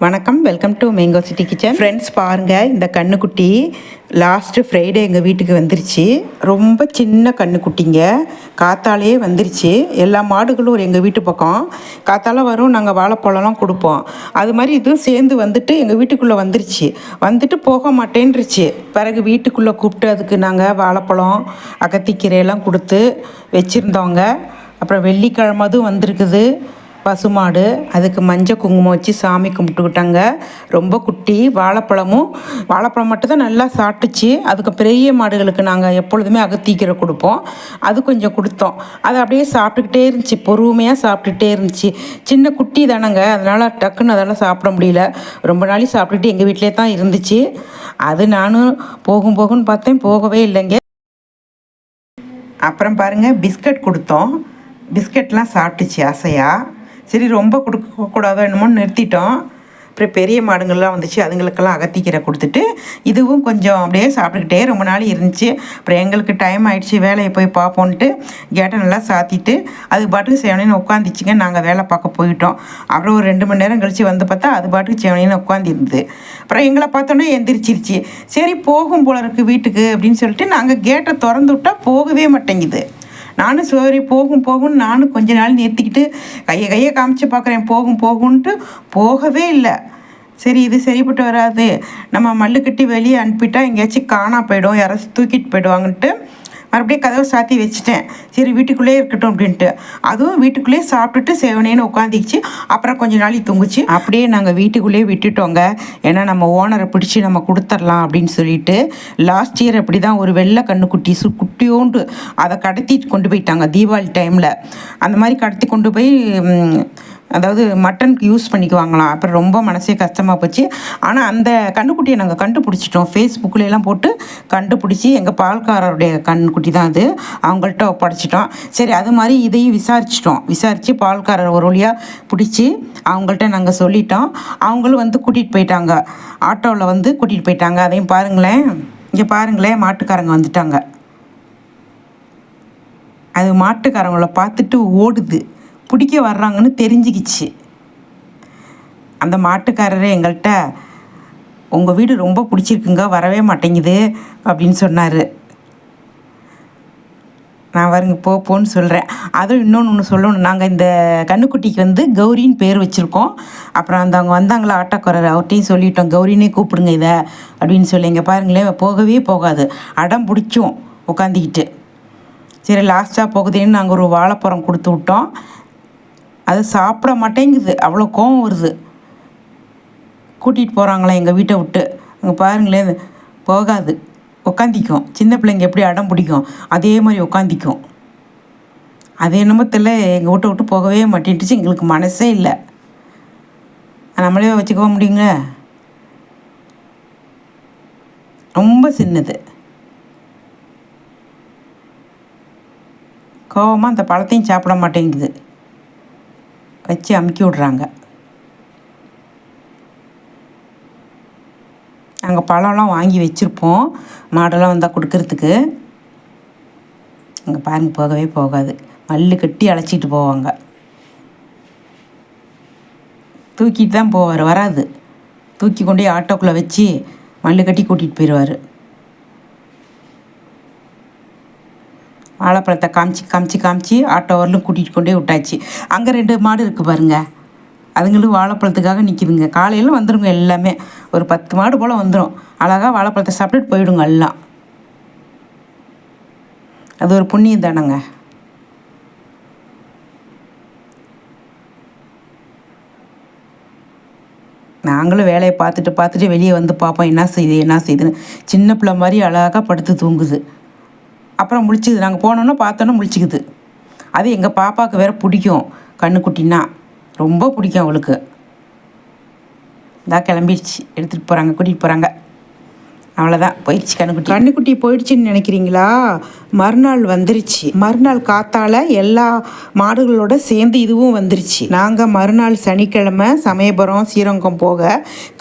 வணக்கம், welcome to mango city kitchen. Friends பாருங்கள், இந்த கண்ணுக்குட்டி லாஸ்ட்டு ஃப்ரைடே எங்கள் வீட்டுக்கு வந்துருச்சு. ரொம்ப சின்ன கண்ணுக்குட்டிங்க, காத்தாலே வந்துருச்சு. எல்லா மாடுகளும் எங்கள் வீட்டு பக்கம் காத்தால வரும், நாங்கள் வாழைப்பழம்லாம் கொடுப்போம். அது மாதிரி இதுவும் சேர்ந்து வந்துட்டு எங்கள் வீட்டுக்குள்ளே வந்துருச்சு. வந்துட்டு போக மாட்டேன்ருச்சு. பிறகு வீட்டுக்குள்ளே கூப்பிட்டு அதுக்கு நாங்கள் வாழைப்பழம் அகத்திக்கீரையெல்லாம் கொடுத்து வச்சுருந்தோங்க. அப்புறம் வெள்ளிக்கிழமை அதுவும் வந்திருக்குது பசுமாடு. அதுக்கு மஞ்சள் குங்குமம் வச்சு சாமி கும்பிட்டுக்கிட்டாங்க. ரொம்ப குட்டி. வாழைப்பழம் மட்டும்தான் நல்லா சாப்பிட்டுச்சு. அதுக்கு பெரிய மாடுகளுக்கு நாங்கள் எப்பொழுதுமே அகத்திக்கீரை கொடுப்போம். அது கொஞ்சம் கொடுத்தோம். அது அப்படியே சாப்பிட்டுக்கிட்டே இருந்துச்சு, பொறுமையாக சாப்பிட்டுக்கிட்டே இருந்துச்சு. சின்ன குட்டி தானேங்க, அதனால் டக்குன்னு அதெல்லாம் சாப்பிட முடியல. ரொம்ப நாளைக்கு சாப்பிட்டுட்டு எங்கள் வீட்டிலே தான் இருந்துச்சு. அது நானும் போகும்னு பார்த்தேன், போகவே இல்லைங்க. அப்புறம் பாருங்கள், பிஸ்கட் கொடுத்தோம். பிஸ்கட்லாம் சாப்பிட்டுச்சு ஆசையாக. சரி, ரொம்ப கொடுக்கக்கூடாதோ என்னமோன்னு நிறுத்திட்டோம். அப்புறம் பெரிய மாடுங்கள்லாம் வந்துச்சு, அதுங்களுக்கெல்லாம் அகத்திக்கீரை கொடுத்துட்டு இதுவும் கொஞ்சம் அப்படியே சாப்பிட்டுக்கிட்டே ரொம்ப நாள் இருந்துச்சு. அப்புறம் எங்களுக்கு டைம் ஆகிடுச்சு, வேலையை போய் பார்ப்போன்ட்டு கேட்டை நல்லா சாத்திட்டு அது பாட்டுக்கு சேவனின்னு உட்காந்துச்சிங்க. நாங்கள் வேலை பார்க்க போயிட்டோம். அப்புறம் ஒரு 2 மணி நேரம் கழித்து வந்து பார்த்தா அது பாட்டுக்கு சேவனின்னு உட்காந்துருந்தது. அப்புறம் எங்களை பார்த்தோன்னே எந்திரிச்சிருச்சு. சரி, போகும் போல இருக்குது வீட்டுக்கு அப்படின்னு சொல்லிட்டு நாங்கள் கேட்டை திறந்து விட்டால் போகவே மாட்டேங்குது. நானும் சரி போகும்னு நானும் கொஞ்ச நாள் நிறுத்திக்கிட்டு கையை காமிச்சு பார்க்குறேன், போகும்ன்ட்டு போகவே இல்லை. சரி, இது சரிப்பட்டு வராது, நம்ம மல்லு கட்டி வெளியே அனுப்பிட்டா எங்கேயாச்சும் காணா போயிடும், யாராச்சும் தூக்கிட்டு போயிடுவாங்கன்ட்டு மறுபடியும் கதவை சாத்தி வச்சுட்டேன். சரி, வீட்டுக்குள்ளேயே இருக்கட்டும் அப்படின்ட்டு. அதுவும் வீட்டுக்குள்ளேயே சாப்பிட்டுட்டு சேவனேன்னு உட்காந்துக்கிச்சு. அப்புறம் கொஞ்ச நாளைக்கு தூங்குச்சு. அப்படியே நாங்கள் வீட்டுக்குள்ளேயே விட்டுட்டோங்க. ஏன்னா நம்ம ஓனரை பிடிச்சி நம்ம கொடுத்துர்லாம் அப்படின்னு சொல்லிட்டு. லாஸ்ட் இயர் அப்படி தான் ஒரு வெள்ளை கண்ணுக்குட்டி குட்டியோண்டு அதை கடத்தி கொண்டு போயிட்டாங்க தீபாவளி டைமில். அந்த மாதிரி கடத்தி கொண்டு போய் அதாவது மட்டனுக்கு யூஸ் பண்ணிக்குவாங்களாம். அப்புறம் ரொம்ப மனசே கஷ்டமாக போச்சு. ஆனால் அந்த கண்ணுக்குட்டியை நாங்கள் கண்டுபிடிச்சிட்டோம். ஃபேஸ்புக்கிலலாம் போட்டு கண்டுபிடிச்சி எங்கள் பால்காரருடைய கண்ணுக்குட்டி தான் அது, அவங்கள்ட்ட ஒப்படைச்சிட்டோம். சரி, அது மாதிரி இதையும் விசாரித்து பால்காரர் ஒரு வழியாக பிடிச்சி அவங்கள்ட்ட நாங்கள் சொல்லிட்டோம். அவங்களும் வந்து கூட்டிகிட்டு போயிட்டாங்க, ஆட்டோவில் வந்து கூட்டிகிட்டு போயிட்டாங்க. அதையும் பாருங்களேன், இங்கே பாருங்களேன், மாட்டுக்காரங்க வந்துட்டாங்க. அது மாட்டுக்காரங்களை பார்த்துட்டு ஓடுது, பிடிக்க வர்றாங்கன்னு தெரிஞ்சுக்கிச்சு. அந்த மாட்டுக்காரரே எங்கள்கிட்ட, உங்கள் வீடு ரொம்ப பிடிச்சிருக்குங்க, வரவே மாட்டேங்குது அப்படின்னு சொன்னார். நான் வருங்க போன்னு சொல்கிறேன். அதுவும் இன்னொன்று சொல்லணும், நாங்கள் இந்த கண்ணுக்குட்டிக்கு வந்து கௌரின்னு பேர் வச்சுருக்கோம். அப்புறம் அவங்க வந்தாங்களா ஆட்டோக்காரர், அவர்கிட்டையும் சொல்லிட்டோம், கௌரினே கூப்பிடுங்க இதை அப்படின்னு சொல்லி. இங்கே பாருங்களேன், போகவே போகாது, அடம் பிடிச்சோம் உட்காந்திக்கிட்டு. சரி, லாஸ்ட்டாக போகுதுன்னு நாங்கள் ஒரு வாழைப்பழம் கொடுத்து விட்டோம். அது சாப்பிட மாட்டேங்குது, அவ்வளோ கோவம் வருது. கூட்டிகிட்டு போகிறாங்களே எங்கள் வீட்டை விட்டு. அங்கே பாருங்களேன், போகாது, உட்காந்திக்கும். சின்ன பிள்ளைங்க எப்படி அடம் பிடிக்கும் அதே மாதிரி உட்காந்திக்கும். அது என்னமோ தெரியல, எங்கள் வீட்டை விட்டு போகவே மாட்டேன்ட்டுச்சு. எங்களுக்கு மனசே இல்லை. நம்மளே வச்சுக்கவா முடியுங்க, ரொம்ப சின்னது. கோவமாக அந்த பழத்தையும் சாப்பிட மாட்டேங்குது, வச்சு அமுக்கி விட்றாங்க. நாங்கள் பழம்லாம் வாங்கி வச்சுருப்போம் மாடெல்லாம் வந்தால் கொடுக்கறதுக்கு. அங்கே பாருங்க, போகவே போகாது, மல்லு கட்டி அழைச்சிட்டு போவாங்க. தூக்கிட்டு தான் போவார், வராது. தூக்கி கொண்டே ஆட்டோக்குள்ளே வச்சு மல்லு கட்டி கூட்டிகிட்டு போயிடுவார். வாழைப்பழத்தை காமிச்சு ஆட்டோ வரலும் கூட்டிகிட்டு கொண்டே விட்டாச்சு. அங்கே 2 மாடு இருக்குது பாருங்கள், அதுங்களும் வாழைப்பழத்துக்காக நிற்கிதுங்க. காலையில் வந்துடுங்க எல்லாமே, ஒரு 10 மாடு போல் வந்துடும். அழகாக வாழைப்பழத்தை சாப்பிட்டுட்டு போயிடுங்க எல்லாம். அது ஒரு புண்ணியம் தானேங்க. நாங்களும் வேலையை பார்த்துட்டு வெளியே வந்து பார்ப்போம், என்ன செய்யுதுன்னு. சின்ன பிள்ளை மாதிரி அழகாக படுத்து தூங்குது. அப்புறம் முழிச்சிக்குது, நாங்கள் போனோன்னா பார்த்தோன்னா முழிச்சிக்குது. அது எங்கள் பாப்பாவுக்கு வேறு பிடிக்கும், கண்ணுக்குட்டின்னா ரொம்ப பிடிக்கும் அவளுக்கு. இதாக கிளம்பிடுச்சு, எடுத்துகிட்டு போகிறாங்க, கூட்டிகிட்டு போகிறாங்க. அவ்வளோதான் போயிடுச்சு கண்ணுக்குட்டி. கண்ணுக்குட்டி போயிடுச்சுன்னு நினைக்கிறீங்களா? மறுநாள் வந்துருச்சு. மறுநாள் காத்தால எல்லா மாடுகளோட சேர்ந்து இதுவும் வந்துருச்சு. நாங்கள் மறுநாள் சனிக்கிழமை சமயபுரம் ஸ்ரீரங்கம் போக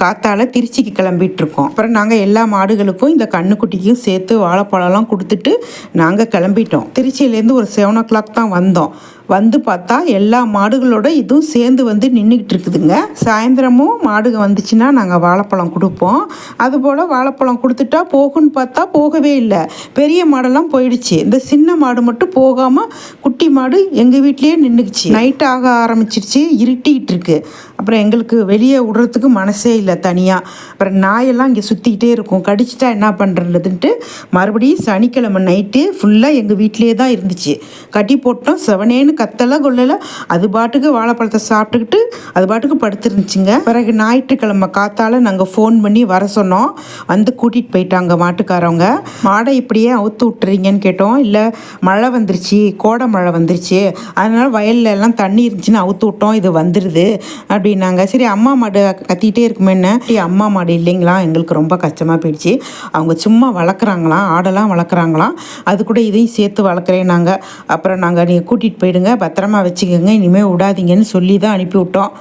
காத்தால திருச்சிக்கு கிளம்பிட்டு இருக்கோம். அப்புறம் நாங்கள் எல்லா மாடுகளுக்கும் இந்த கண்ணுக்குட்டிக்கும் சேர்த்து வாழைப்பழம்லாம் கொடுத்துட்டு நாங்கள் கிளம்பிட்டோம். திருச்சியிலேருந்து ஒரு 7 o'clock தான் வந்தோம். வந்து பார்த்தா எல்லா மாடுகளோட இதுவும் சேர்ந்து வந்து நின்றுக்கிட்டு இருக்குதுங்க. சாயந்தரமும் மாடுக வந்துச்சுன்னா நாங்கள் வாழைப்பழம் கொடுப்போம். அதுபோல் வாழைப்பழம் கொடுத்துட்டா போகுன்னு பார்த்தா போகவே இல்லை. பெரிய மாடெல்லாம் போயிடுச்சு. இந்த சின்ன மாடு மட்டும் போகாமல் குட்டி மாடு எங்கள் வீட்லேயே நின்றுக்குச்சு. நைட் ஆக ஆரம்பிச்சிருச்சு, இருட்டிக்கிட்டு இருக்கு. அப்புறம் எங்களுக்கு வெளியே விடுறதுக்கு மனசே இல்லை தனியாக. அப்புறம் நாயெல்லாம் இங்கே சுற்றிக்கிட்டே இருக்கும், கடிச்சிட்டா என்ன பண்ணுறதுன்ட்டு மறுபடியும் சனிக்கிழமை நைட்டு ஃபுல்லாக எங்கள் வீட்டிலே தான் இருந்துச்சு. கட்டி போட்டோம். செவனேன்னு கத்தலை கொள்ளலை, அது பாட்டுக்கு வாழைப்பழத்தை சாப்பிட்டுக்கிட்டு அது பாட்டுக்கு படுத்துருந்துச்சுங்க. பிறகு ஞாயிற்றுக்கிழமை காத்தால் நாங்கள் ஃபோன் பண்ணி வர சொன்னோம். வந்து கூட்டிகிட்டு போயிட்டாங்க மாட்டுக்காரவங்க. மாடை இப்படியே அவுத்து விட்டுறீங்கன்னு கேட்டோம். இல்லை மழை வந்துருச்சு, கோடை மழை வந்துருச்சு, அதனால் வயலில் எல்லாம் தண்ணி இருந்துச்சுன்னு அவுத்து விட்டோம், இது வந்துடுது அப்படின்னாங்க. சரி அம்மா மாடு கத்திக்கிட்டே இருக்குமேன்னு. அம்மா மாடு இல்லைங்களா, எங்களுக்கு ரொம்ப கஷ்டமாக போயிடுச்சு. அவங்க சும்மா வளர்க்குறாங்களாம், ஆடெல்லாம் வளர்க்குறாங்களாம், அது கூட இதையும் சேர்த்து வளர்க்குறேன் நாங்கள். அப்புறம் நாங்கள் நீங்கள் கூட்டிகிட்டு போயிடுங்க, பத்திரமா வச்சுக்கோங்க, இனிமேல் விடாதீங்கன்னு சொல்லி தான் அனுப்பி விட்டோம்.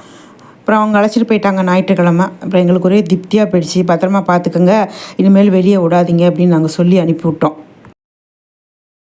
அப்புறம் அவங்க அழைச்சிட்டு போயிட்டாங்க ஞாயிற்றுக்கிழமை. அப்புறம் எங்களுக்கு ஒரே திருப்தியாக போயிடுச்சு. பத்திரமா பார்த்துக்கோங்க, இனிமேல் வெளியே விடாதீங்க அப்படின்னு நாங்கள் சொல்லி அனுப்பி விட்டோம்.